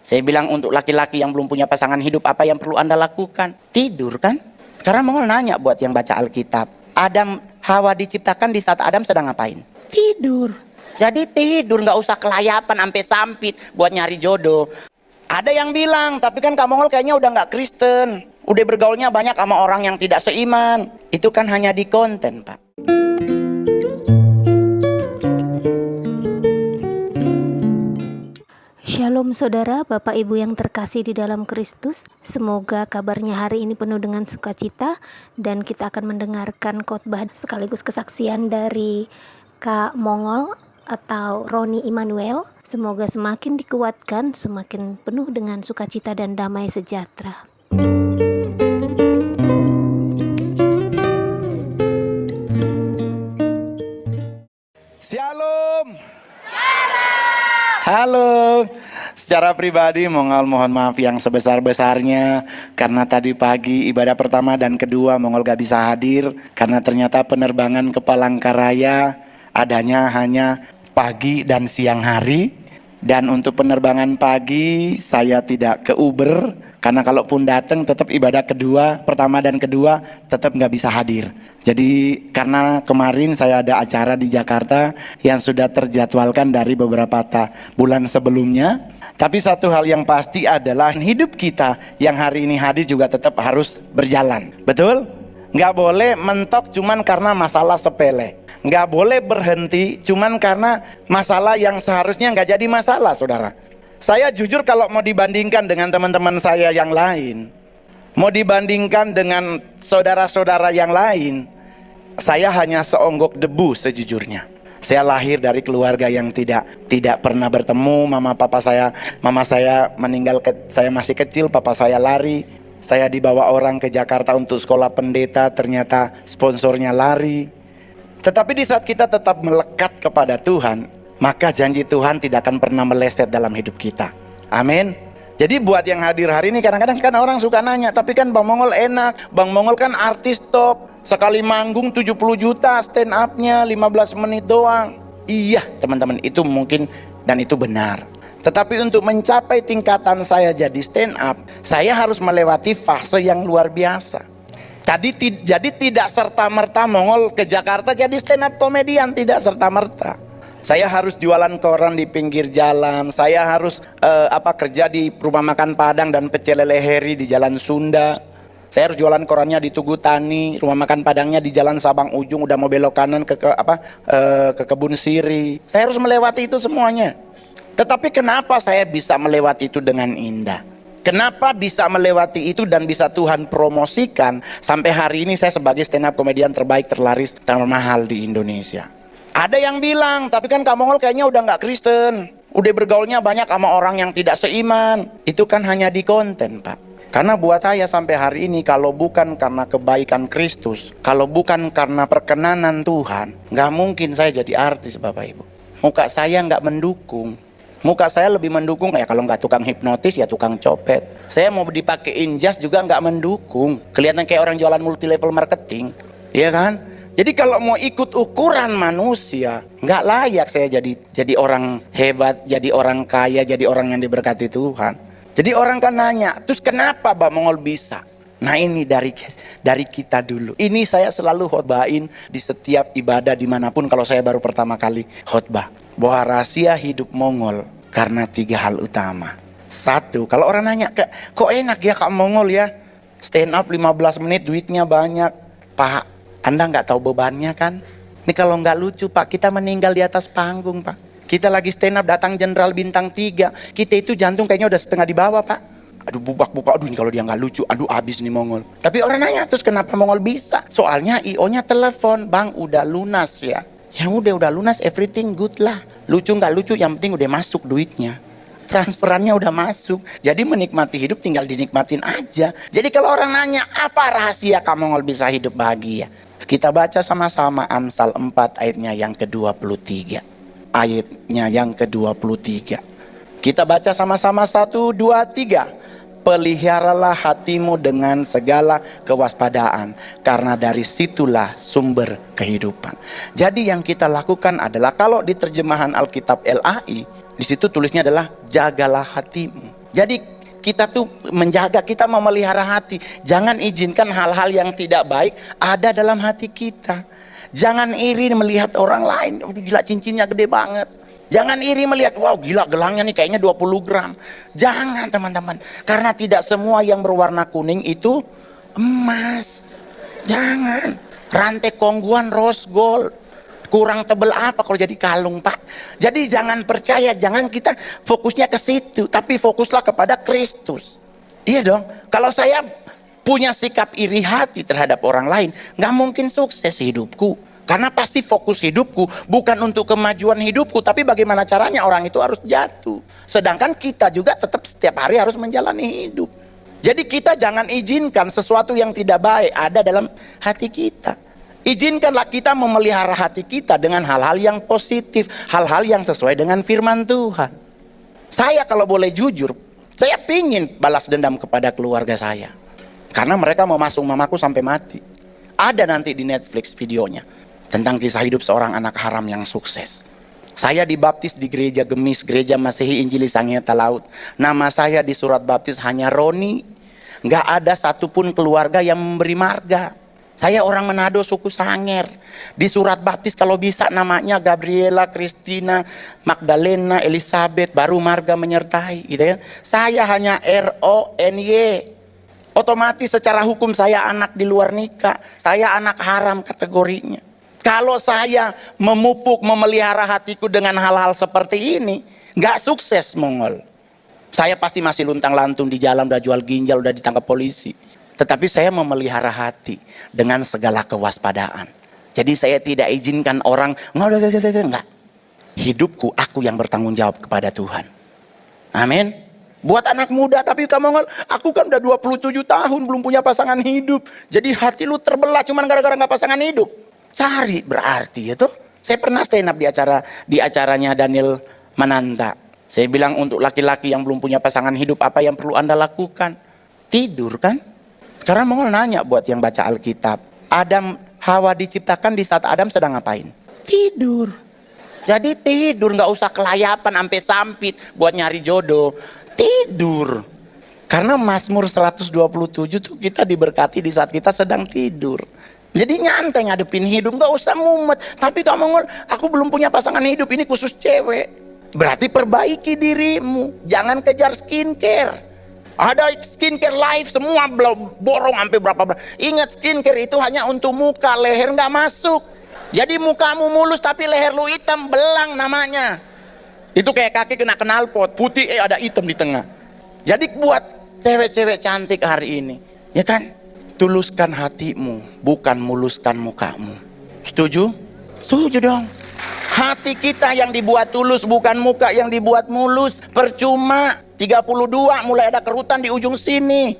Saya bilang untuk laki-laki yang belum punya pasangan hidup, apa yang perlu Anda lakukan? Tidur kan? Karena Mongol nanya buat yang baca Alkitab. Adam, Hawa diciptakan di saat Adam sedang ngapain? Tidur. Jadi tidur, gak usah kelayapan sampai sampit buat nyari jodoh. Ada yang bilang, tapi kan Kak Mongol kayaknya udah gak Kristen. Udah bergaulnya banyak sama orang yang tidak seiman. Itu kan hanya di konten, Pak. Shalom saudara, Bapak Ibu yang terkasih di dalam Kristus. Semoga kabarnya hari ini penuh dengan sukacita dan kita akan mendengarkan khotbah sekaligus kesaksian dari Kak Mongol atau Roni Immanuel. Semoga semakin dikuatkan, semakin penuh dengan sukacita dan damai sejahtera. Shalom. Halo. Secara pribadi Mongol mohon maaf yang sebesar-besarnya karena tadi pagi ibadah pertama dan kedua Mongol gak bisa hadir karena ternyata penerbangan ke Palangkaraya adanya hanya pagi dan siang hari. Dan untuk penerbangan pagi saya tidak ke Uber karena kalaupun datang tetap ibadah kedua, pertama dan kedua tetap gak bisa hadir. Jadi karena kemarin saya ada acara di Jakarta yang sudah terjadwalkan dari beberapa bulan sebelumnya. Tapi satu hal yang pasti adalah hidup kita yang hari ini hadir juga tetap harus berjalan. Betul? Nggak boleh mentok cuman karena masalah sepele. Nggak boleh berhenti cuman karena masalah yang seharusnya nggak jadi masalah, saudara. Saya jujur kalau mau dibandingkan dengan teman-teman saya yang lain, mau dibandingkan dengan saudara-saudara yang lain, saya hanya seonggok debu sejujurnya. Saya lahir dari keluarga yang tidak pernah bertemu. Mama saya meninggal saya masih kecil, papa saya lari. Saya dibawa orang ke Jakarta untuk sekolah pendeta, ternyata sponsornya lari. Tetapi di saat kita tetap melekat kepada Tuhan, maka janji Tuhan tidak akan pernah meleset dalam hidup kita. Amin. Jadi buat yang hadir hari ini, kadang-kadang kan orang suka nanya, tapi kan Bang Mongol enak, Bang Mongol kan artis top, sekali manggung 70 juta, stand up-nya 15 menit doang. Iya teman-teman, itu mungkin dan itu benar. Tetapi untuk mencapai tingkatan saya jadi stand up, saya harus melewati fase yang luar biasa. Jadi tidak serta-merta Mongol ke Jakarta jadi stand up komedian, tidak serta-merta. Saya harus jualan koran di pinggir jalan. Saya harus kerja di rumah makan Padang dan pecel lele Heri di Jalan Sunda. Saya harus jualan korannya di Tugu Tani, rumah makan Padangnya di Jalan Sabang Ujung, udah mau belok kanan ke Kebun Siri. Saya harus melewati itu semuanya. Tetapi kenapa saya bisa melewati itu dengan indah? Kenapa bisa melewati itu dan bisa Tuhan promosikan sampai hari ini saya sebagai stand up komedian terbaik, terlaris, termahal di Indonesia? Ada yang bilang, tapi kan Kak Mongol kayaknya udah gak Kristen, udah bergaulnya banyak sama orang yang tidak seiman. Itu kan hanya di konten, Pak. Karena buat saya sampai hari ini, kalau bukan karena kebaikan Kristus, kalau bukan karena perkenanan Tuhan, gak mungkin saya jadi artis, Bapak Ibu. Muka saya gak mendukung. Muka saya lebih mendukung, ya kalau gak tukang hipnotis ya tukang copet. Saya mau dipakein jas juga gak mendukung. Kelihatan kayak orang jualan multi level marketing, iya kan? Jadi kalau mau ikut ukuran manusia, nggak layak saya jadi orang hebat, jadi orang kaya, jadi orang yang diberkati Tuhan. Jadi orang kan nanya, terus kenapa Bang Mongol bisa? Nah ini dari kita dulu. Ini saya selalu khotbahin di setiap ibadah dimanapun kalau saya baru pertama kali khotbah. Bahwa rahasia hidup Mongol karena 3 hal utama. 1, kalau orang nanya, kok enak ya Kak Mongol ya? Stand up 15 menit duitnya banyak. Pak, Anda nggak tahu bebannya kan? Ini kalau nggak lucu Pak, kita meninggal di atas panggung Pak. Kita lagi stand up datang jenderal bintang 3. Kita itu jantung kayaknya udah setengah di bawah Pak. Aduh bubak-bubak, aduh ini kalau dia nggak lucu, aduh abis nih Mongol. Tapi orang nanya, terus kenapa Mongol bisa? Soalnya IO-nya telepon, Bang udah lunas ya. Ya udah lunas, everything good lah. Lucu nggak lucu, yang penting udah masuk duitnya. Transferannya udah masuk. Jadi menikmati hidup tinggal dinikmatin aja. Jadi kalau orang nanya, apa rahasia Kak Mongol bisa hidup bahagia? Kita baca sama-sama Amsal 4 ayatnya yang ke-23. Ayatnya yang ke-23. Kita baca sama-sama 1, 2, 3. Peliharalah hatimu dengan segala kewaspadaan, karena dari situlah sumber kehidupan. Jadi yang kita lakukan adalah, kalau di terjemahan Alkitab LAI, di situ tulisnya adalah jagalah hatimu. Jadi kita tuh menjaga, kita memelihara hati. Jangan izinkan hal-hal yang tidak baik ada dalam hati kita. Jangan iri melihat orang lain, oh, gila cincinnya gede banget. Jangan iri melihat, wow gila gelangnya nih kayaknya 20 gram. Jangan teman-teman. Karena tidak semua yang berwarna kuning itu emas. Jangan. Rantai kongguan rose gold. Kurang tebel apa kalau jadi kalung, Pak? Jadi jangan percaya, jangan kita fokusnya ke situ, tapi fokuslah kepada Kristus. Iya dong. Kalau saya punya sikap iri hati terhadap orang lain, nggak mungkin sukses hidupku. Karena pasti fokus hidupku bukan untuk kemajuan hidupku, tapi bagaimana caranya orang itu harus jatuh. Sedangkan kita juga tetap setiap hari harus menjalani hidup. Jadi kita jangan izinkan sesuatu yang tidak baik ada dalam hati kita. Izinkanlah kita memelihara hati kita dengan hal-hal yang positif, hal-hal yang sesuai dengan firman Tuhan. Saya kalau boleh jujur, saya pingin balas dendam kepada keluarga saya. Karena mereka mau masuk mamaku sampai mati. Ada nanti di Netflix videonya tentang kisah hidup seorang anak haram yang sukses. Saya dibaptis di gereja Gemis, gereja Masehi Injili Sangieta Laut. Nama saya di surat baptis hanya Roni. Nggak ada satupun keluarga yang memberi marga. Saya orang Manado suku Sanger. Di surat baptis kalau bisa namanya Gabriela, Christina, Magdalena, Elizabeth, baru marga menyertai, gitu ya. Saya hanya RONY. Otomatis secara hukum saya anak di luar nikah. Saya anak haram kategorinya. Kalau saya memupuk, memelihara hatiku dengan hal-hal seperti ini, nggak sukses Mongol. Saya pasti masih luntang-lantung di jalan, udah jual ginjal, udah ditangkap polisi. Tetapi saya memelihara hati dengan segala kewaspadaan. Jadi saya tidak izinkan orang, enggak. Hidupku, aku yang bertanggung jawab kepada Tuhan. Amin. Buat anak muda, tapi kamu aku kan udah 27 tahun belum punya pasangan hidup. Jadi hati lu terbelah cuman gara-gara gak pasangan hidup. Cari berarti itu. Saya pernah stand up di acaranya Daniel Mananta. Saya bilang untuk laki-laki yang belum punya pasangan hidup, apa yang perlu Anda lakukan? Tidur kan? Karena Mongol nanya buat yang baca Alkitab, Adam Hawa diciptakan di saat Adam sedang ngapain? Tidur. Jadi tidur, nggak usah kelayapan sampai sampit buat nyari jodoh. Tidur. Karena Mazmur 127 tuh kita diberkati di saat kita sedang tidur. Jadi nyantai ngadepin hidup, nggak usah ngumet. Tapi kamu aku belum punya pasangan hidup, ini khusus cewek. Berarti perbaiki dirimu, jangan kejar skincare. Ada skincare live semua borong sampai berapa. Ingat skincare itu hanya untuk muka, leher nggak masuk. Jadi mukamu mulus tapi leher lu hitam, belang namanya. Itu kayak kaki kena knalpot, putih ada hitam di tengah. Jadi buat cewek-cewek cantik hari ini, ya kan? Tuluskan hatimu, bukan muluskan mukamu. Setuju? Setuju dong. Hati kita yang dibuat tulus, bukan muka yang dibuat mulus. Percuma 32 mulai ada kerutan di ujung sini.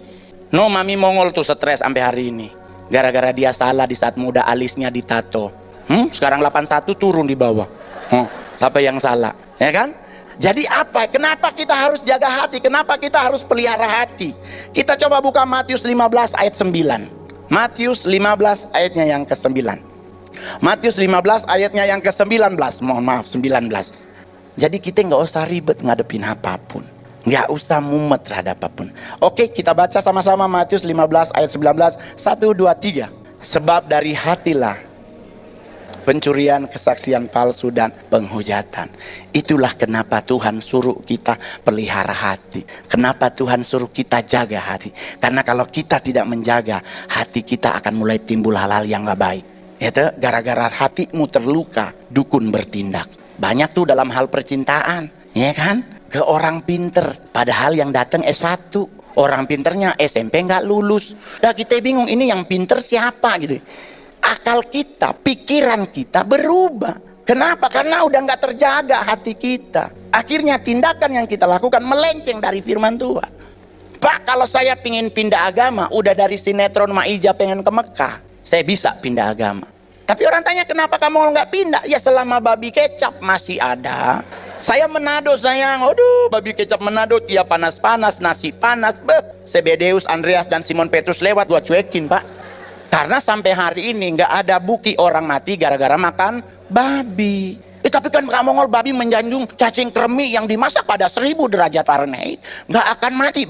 No, Mami Mongol tuh stres sampai hari ini. Gara-gara dia salah di saat muda alisnya ditato. Sekarang 81 turun di bawah. Siapa yang salah? Ya kan? Jadi apa? Kenapa kita harus jaga hati? Kenapa kita harus pelihara hati? Kita coba buka Matius 15 ayat 9. Matius 15 ayatnya yang ke-9. Matius 15 ayatnya yang ke-19. Mohon maaf, 19. Jadi kita nggak usah ribet ngadepin apapun. Nggak usah mumet terhadap apapun. Oke, kita baca sama-sama Matius 15 ayat 19. 1, 2, 3. Sebab dari hatilah pencurian, kesaksian palsu, dan penghujatan. Itulah kenapa Tuhan suruh kita pelihara hati. Kenapa Tuhan suruh kita jaga hati. Karena kalau kita tidak menjaga, hati kita akan mulai timbul hal-hal yang gak baik. Itu gara-gara hatimu terluka, dukun bertindak. Banyak tuh dalam hal percintaan, ya kan? Ke orang pinter, padahal yang datang S1. Orang pinternya SMP gak lulus. Udah kita bingung, ini yang pinter siapa gitu. Akal kita, pikiran kita berubah. Kenapa? Karena udah nggak terjaga hati kita. Akhirnya tindakan yang kita lakukan melenceng dari firman Tuhan. Pak, kalau saya pingin pindah agama, udah dari sinetron Maija pengen ke Mekah, saya bisa pindah agama. Tapi orang tanya, kenapa kamu nggak pindah? Ya selama babi kecap masih ada. Saya Manado sayang, aduh babi kecap Manado tiap panas-panas, nasi panas, Sebedeus, Andreas dan Simon Petrus lewat, gua cuekin Pak. Karena sampai hari ini nggak ada bukti orang mati gara-gara makan babi. Tapi kan Kak Mongol, babi menjanjung cacing kremi yang dimasak pada 1000 derajat Fahrenheit nggak akan mati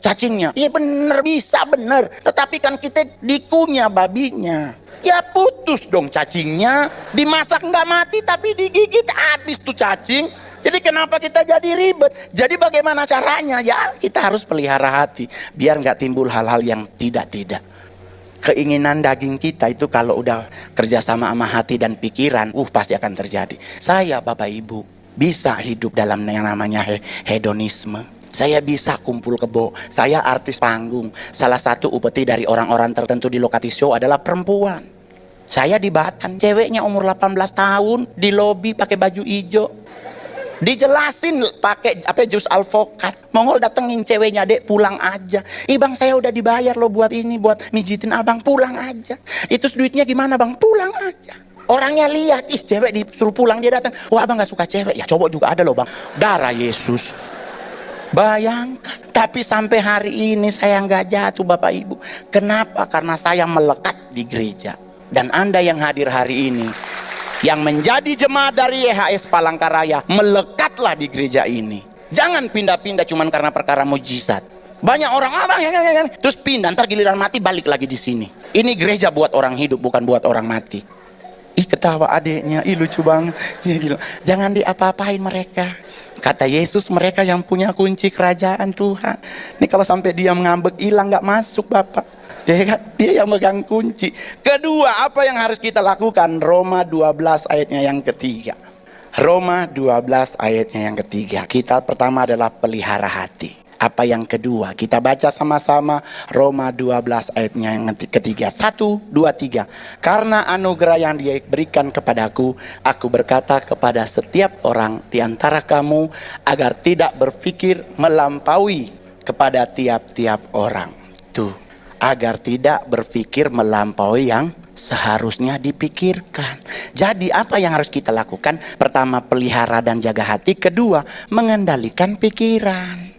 cacingnya. Iya bener, bisa bener. Tetapi kan kita dikunyah babinya, ya putus dong cacingnya. Dimasak nggak mati tapi digigit habis tuh cacing. Jadi kenapa kita jadi ribet? Jadi bagaimana caranya? Ya kita harus pelihara hati biar nggak timbul hal-hal yang tidak-tidak. Keinginan daging kita itu kalau udah kerjasama sama hati dan pikiran, pasti akan terjadi. Saya Bapak Ibu bisa hidup dalam yang namanya hedonisme. Saya bisa kumpul kebo. Saya artis panggung. Salah satu upeti dari orang-orang tertentu di lokasi show adalah perempuan. Saya di Batam, ceweknya umur 18 tahun di lobi pakai baju hijau. Dijelasin pakai jus alvokat. Mongol datengin ceweknya, dek pulang aja. Bang saya udah dibayar loh buat ini, buat mijitin abang, pulang aja. Itu duitnya gimana bang? Pulang aja. Orangnya lihat, cewek disuruh pulang, dia datang. Wah abang gak suka cewek? Ya cowok juga ada loh bang. Darah Yesus. Bayangkan. Tapi sampai hari ini saya nggak jatuh Bapak Ibu. Kenapa? Karena saya melekat di gereja. Dan Anda yang hadir hari ini, yang menjadi jemaat dari YHS Palangkaraya, melekatlah di gereja ini. Jangan pindah-pindah cuman karena perkara mujizat. Banyak orang abang terus pindah, ntar giliran mati balik lagi di sini. Ini gereja buat orang hidup, bukan buat orang mati. Ketawa adiknya, lucu banget. Gila. Jangan diapa-apain mereka. Kata Yesus, mereka yang punya kunci kerajaan Tuhan. Ini kalau sampai dia ngambek hilang, nggak masuk Bapak. Ya kan? Dia yang megang kunci. Kedua, apa yang harus kita lakukan? Roma 12 ayatnya yang ketiga. Roma 12 ayatnya yang ketiga. Kita pertama adalah pelihara hati. Apa yang kedua? Kita baca sama-sama Roma 12 ayatnya yang ketiga. 1, 2, 3. Karena anugerah yang Dia berikan kepadaku, aku berkata kepada setiap orang di antara kamu agar tidak berpikir melampaui kepada tiap-tiap orang. Tuh. Agar tidak berpikir melampaui yang seharusnya dipikirkan. Jadi apa yang harus kita lakukan? Pertama, pelihara dan jaga hati. Kedua, mengendalikan pikiran.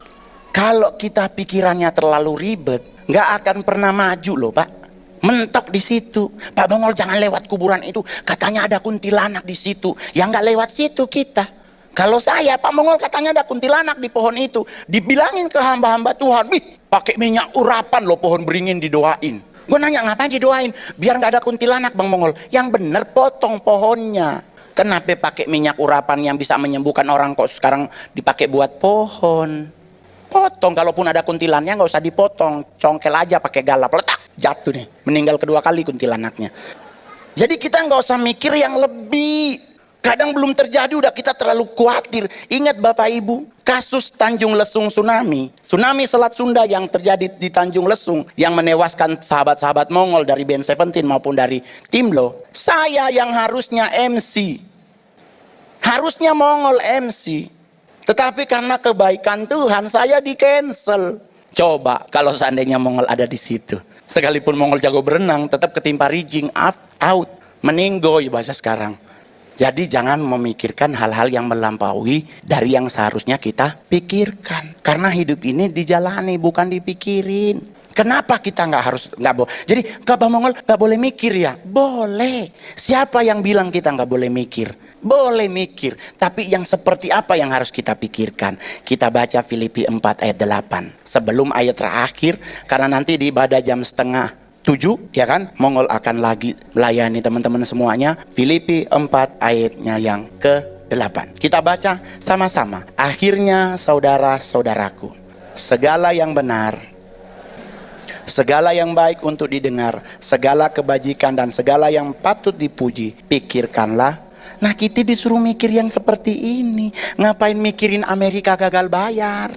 Kalau kita pikirannya terlalu ribet, nggak akan pernah maju loh Pak. Mentok di situ. Pak Bongol jangan lewat kuburan itu. Katanya ada kuntilanak di situ. Ya nggak lewat situ kita. Kalau saya, Pak Mongol katanya ada kuntilanak di pohon itu. Dibilangin ke hamba-hamba Tuhan, pakai minyak urapan loh pohon beringin didoain. Gue nanya ngapain didoain? Biar gak ada kuntilanak Bang Mongol. Yang bener potong pohonnya. Kenapa pakai minyak urapan yang bisa menyembuhkan orang kok sekarang dipakai buat pohon? Potong, kalaupun ada kuntilanaknya gak usah dipotong. Congkel aja pakai galap, letak, jatuh nih. Meninggal kedua kali kuntilanaknya. Jadi kita gak usah mikir yang lebih. Kadang belum terjadi udah kita terlalu khawatir. Ingat Bapak Ibu, kasus Tanjung Lesung tsunami Selat Sunda yang terjadi di Tanjung Lesung yang menewaskan sahabat-sahabat Mongol dari Band 17 maupun dari Timlo. Saya yang harusnya MC. Harusnya Mongol MC. Tetapi karena kebaikan Tuhan saya di cancel. Coba kalau seandainya Mongol ada di situ. Sekalipun Mongol jago berenang tetap ketimpa rijing out. Meninggoy bahasa sekarang. Jadi jangan memikirkan hal-hal yang melampaui dari yang seharusnya kita pikirkan. Karena hidup ini dijalani bukan dipikirin. Kenapa kita nggak boleh? Jadi Kak Mongol nggak boleh mikir ya? Boleh. Siapa yang bilang kita nggak boleh mikir? Boleh mikir. Tapi yang seperti apa yang harus kita pikirkan? Kita baca Filipi 4 ayat 8. Sebelum ayat terakhir. Karena nanti di ibadah jam 6:30 ya kan, Mongol akan lagi melayani teman-teman semuanya. Filipi 4 ayatnya yang ke-8. Kita baca sama-sama. Akhirnya saudara-saudaraku, segala yang benar, segala yang baik untuk didengar, segala kebajikan dan segala yang patut dipuji, pikirkanlah. Nah kita disuruh mikir yang seperti ini. Ngapain mikirin Amerika gagal bayar?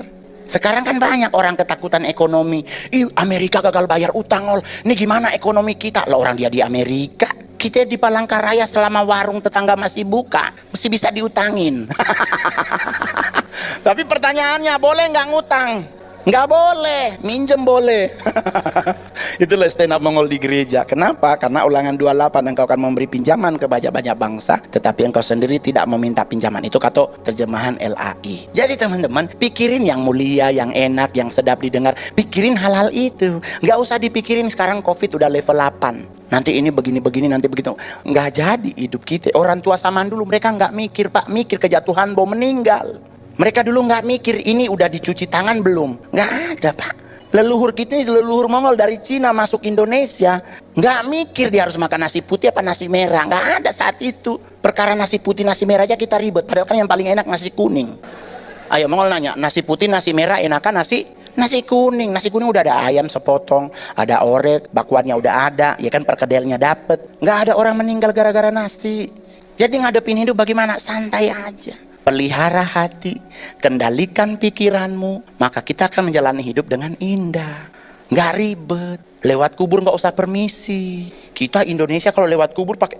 Sekarang kan banyak orang ketakutan ekonomi. Amerika gagal bayar utang. Ini gimana ekonomi kita? Lah orang dia di Amerika. Kita di Palangkaraya selama warung tetangga masih buka, masih bisa diutangin. Tapi pertanyaannya, boleh nggak ngutang? Nggak boleh, minjem boleh. Itulah stand up Mongol di gereja. Kenapa? Karena Ulangan 28, engkau akan memberi pinjaman ke banyak-banyak bangsa, tetapi engkau sendiri tidak meminta pinjaman. Itu kata terjemahan LAI. Jadi teman-teman, pikirin yang mulia, yang enak, yang sedap didengar. Pikirin hal-hal itu. Nggak usah dipikirin sekarang COVID udah level 8. Nanti ini begini-begini, nanti begitu. Nggak jadi hidup kita. Orang tua zaman dulu mereka nggak mikir, Pak. Mikir kejatuhan bom meninggal. Mereka dulu nggak mikir ini udah dicuci tangan belum. Nggak ada, Pak. Leluhur kita, leluhur Mongol dari Cina masuk Indonesia, nggak mikir dia harus makan nasi putih apa nasi merah. Nggak ada saat itu. Perkara nasi putih, nasi merah aja kita ribet. Padahal kan yang paling enak nasi kuning. Ayo Mongol nanya, nasi putih, nasi merah enakan nasi kuning. Nasi kuning udah ada ayam sepotong, ada orek, bakwannya udah ada, ya kan perkedelnya dapet. Nggak ada orang meninggal gara-gara nasi. Jadi ngadepin hidup bagaimana? Santai aja. Pelihara hati, kendalikan pikiranmu, maka kita akan menjalani hidup dengan indah. Nggak ribet. Lewat kubur nggak usah permisi. Kita Indonesia kalau lewat kubur pakai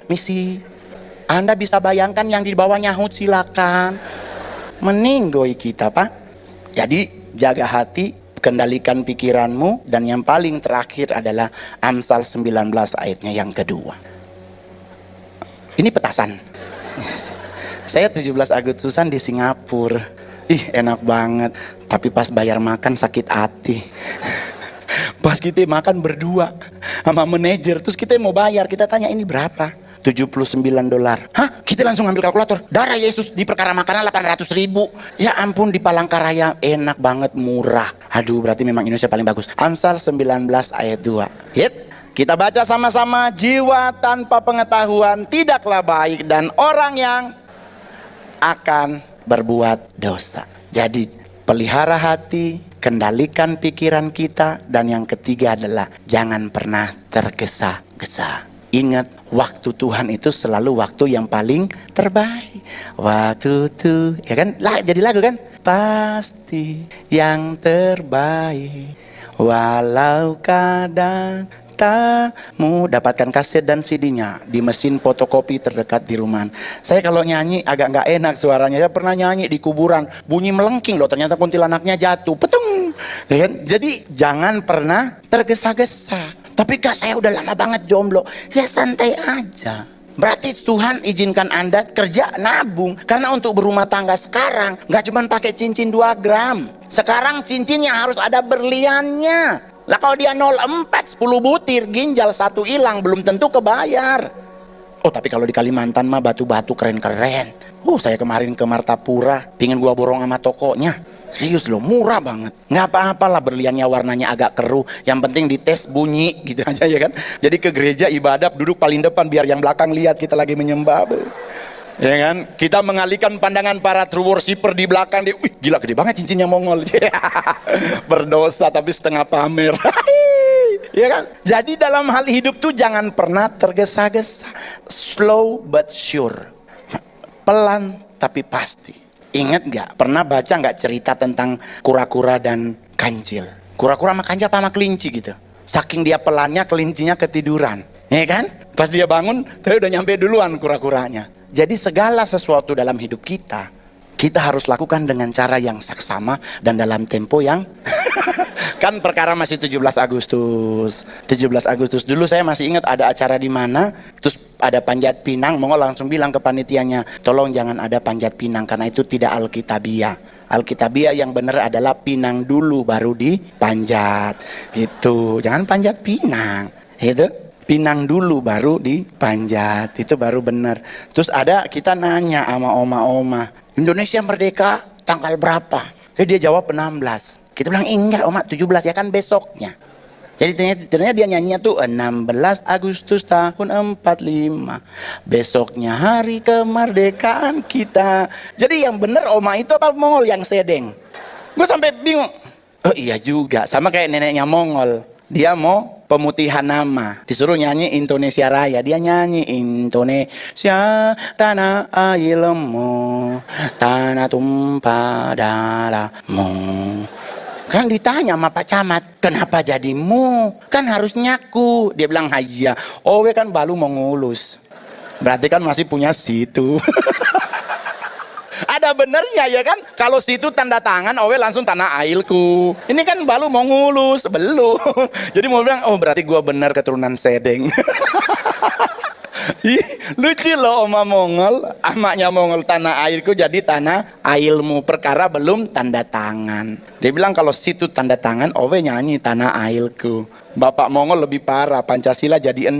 misi. Anda bisa bayangkan yang di bawah nyahut silakan. Meninggoy kita, Pak. Jadi jaga hati, kendalikan pikiranmu, dan yang paling terakhir adalah Amsal 19 ayatnya yang kedua. Ini petasan. Saya 17 Agustusan di Singapura. Ih, enak banget. Tapi pas bayar makan sakit hati. Pas kita makan berdua sama manajer, terus kita mau bayar, kita tanya ini berapa? $79. Hah? Kita langsung ambil kalkulator. Darah Yesus di perkara makanan 800.000. Ya ampun, di Palangkaraya enak banget, murah. Aduh, berarti memang Indonesia paling bagus. Amsal 19 ayat 2. Hit. Kita baca sama-sama. Jiwa tanpa pengetahuan tidaklah baik, dan orang yang akan berbuat dosa. Jadi pelihara hati, kendalikan pikiran kita, dan yang ketiga adalah jangan pernah tergesa-gesa. Ingat, waktu Tuhan itu selalu waktu yang paling terbaik. Waktu itu, ya kan? Jadi lagu kan? Pasti yang terbaik, walau kadang tamu. Dapatkan kaset dan CD-nya di mesin fotokopi terdekat di rumah. Saya kalau nyanyi agak nggak enak suaranya. Saya pernah nyanyi di kuburan, bunyi melengking loh. Ternyata kuntilanaknya jatuh, petung. Ya, jadi jangan pernah tergesa-gesa. Tapi Kak, saya udah lama banget jomblo. Ya santai aja. Berarti Tuhan izinkan Anda kerja nabung. Karena untuk berumah tangga sekarang nggak cuma pakai cincin 2 gram. Sekarang cincinnya harus ada berliannya. Lah kalau dia 0,4, 10 butir, ginjal 1 hilang, belum tentu kebayar. Oh tapi kalau di Kalimantan mah batu-batu keren-keren. Saya kemarin ke Martapura, pingin gua borong sama tokonya. Serius loh, murah banget. Nggak apa-apalah berliannya warnanya agak keruh. Yang penting dites bunyi gitu aja ya kan. Jadi ke gereja ibadah duduk paling depan biar yang belakang lihat kita lagi menyembah. Ya kan? Kita mengalihkan pandangan para true worshipper di belakang. Wih gila gede banget cincinnya Mongol. Berdosa tapi setengah pamer. Ya kan? Jadi dalam hal hidup tuh jangan pernah tergesa-gesa. Slow but sure. Pelan tapi pasti. Ingat gak? Pernah baca gak cerita tentang kura-kura dan kancil? Kura-kura sama kancil apa sama kelinci gitu. Saking dia pelannya, kelincinya ketiduran. Ya kan? Pas dia bangun, dia udah nyampe duluan kura-kuranya. Jadi segala sesuatu dalam hidup kita harus lakukan dengan cara yang saksama dan dalam tempo yang kan perkara masih 17 Agustus. 17 Agustus dulu saya masih ingat ada acara di mana, terus ada panjat pinang, Mongol langsung bilang ke panitianya, tolong jangan ada panjat pinang karena itu tidak alkitabiah. Alkitabiah yang benar adalah pinang dulu baru dipanjat. Gitu. Jangan panjat pinang. Itu pinang dulu baru dipanjat. Itu baru benar. Terus ada kita nanya sama oma-oma, Indonesia merdeka tanggal berapa? Dia jawab 16. Kita bilang enggak Oma, 17 ya kan besoknya. Jadi ternyata dia nyanyinya tuh 16 Agustus tahun 45. Besoknya hari kemerdekaan kita. Jadi yang bener Oma itu apa Mongol yang sedeng? Gue sampai bingung. Oh iya juga, sama kayak neneknya Mongol. Dia mau pemutihan nama, disuruh nyanyi Indonesia Raya, dia nyanyi Indonesia tanah airmu, tanah tumpah darahmu. Kan ditanya sama Pak Camat, kenapa jadimu? Kan harus nyaku. Dia bilang haya. Oh kan baru mau ngulus. Berarti kan masih punya situ. Ada ada benernya ya kan? Kalau situ tanda tangan, owe langsung tanah ailku. Ini kan baru mau ngulus, belum. Jadi mau bilang, oh berarti gua bener keturunan Sedeng. Ih, lucu loh Oma Mongol. Amaknya Mongol tanah airku jadi tanah ailmu. Perkara belum tanda tangan. Dia bilang kalau situ tanda tangan, owe nyanyi tanah ailku. Bapak Mongol lebih parah, Pancasila jadi 6.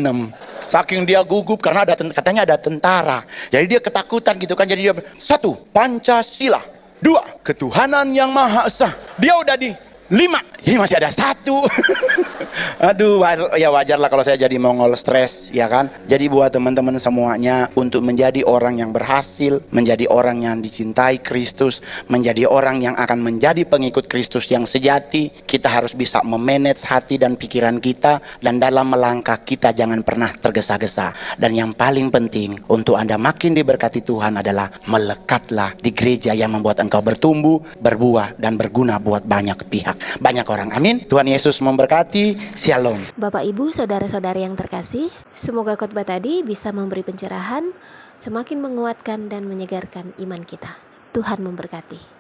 Saking dia gugup karena katanya ada tentara. Jadi dia ketakutan gitu kan. Jadi dia 1. Pancasila. 2. Ketuhanan yang Maha Esa. Dia udah di 5. Ini masih ada 1. Aduh, ya wajar lah kalau saya jadi Mongol stres, ya kan? Jadi buat teman-teman semuanya, untuk menjadi orang yang berhasil, menjadi orang yang dicintai Kristus, menjadi orang yang akan menjadi pengikut Kristus yang sejati, kita harus bisa memanage hati dan pikiran kita, dan dalam melangkah kita jangan pernah tergesa-gesa. Dan yang paling penting untuk Anda makin diberkati Tuhan adalah melekatlah di gereja yang membuat engkau bertumbuh, berbuah, dan berguna buat banyak pihak, banyak orang. Amin. Tuhan Yesus memberkati. Shalom. Bapak Ibu, saudara-saudari yang terkasih, semoga khotbah tadi bisa memberi pencerahan, semakin menguatkan dan menyegarkan iman kita. Tuhan memberkati.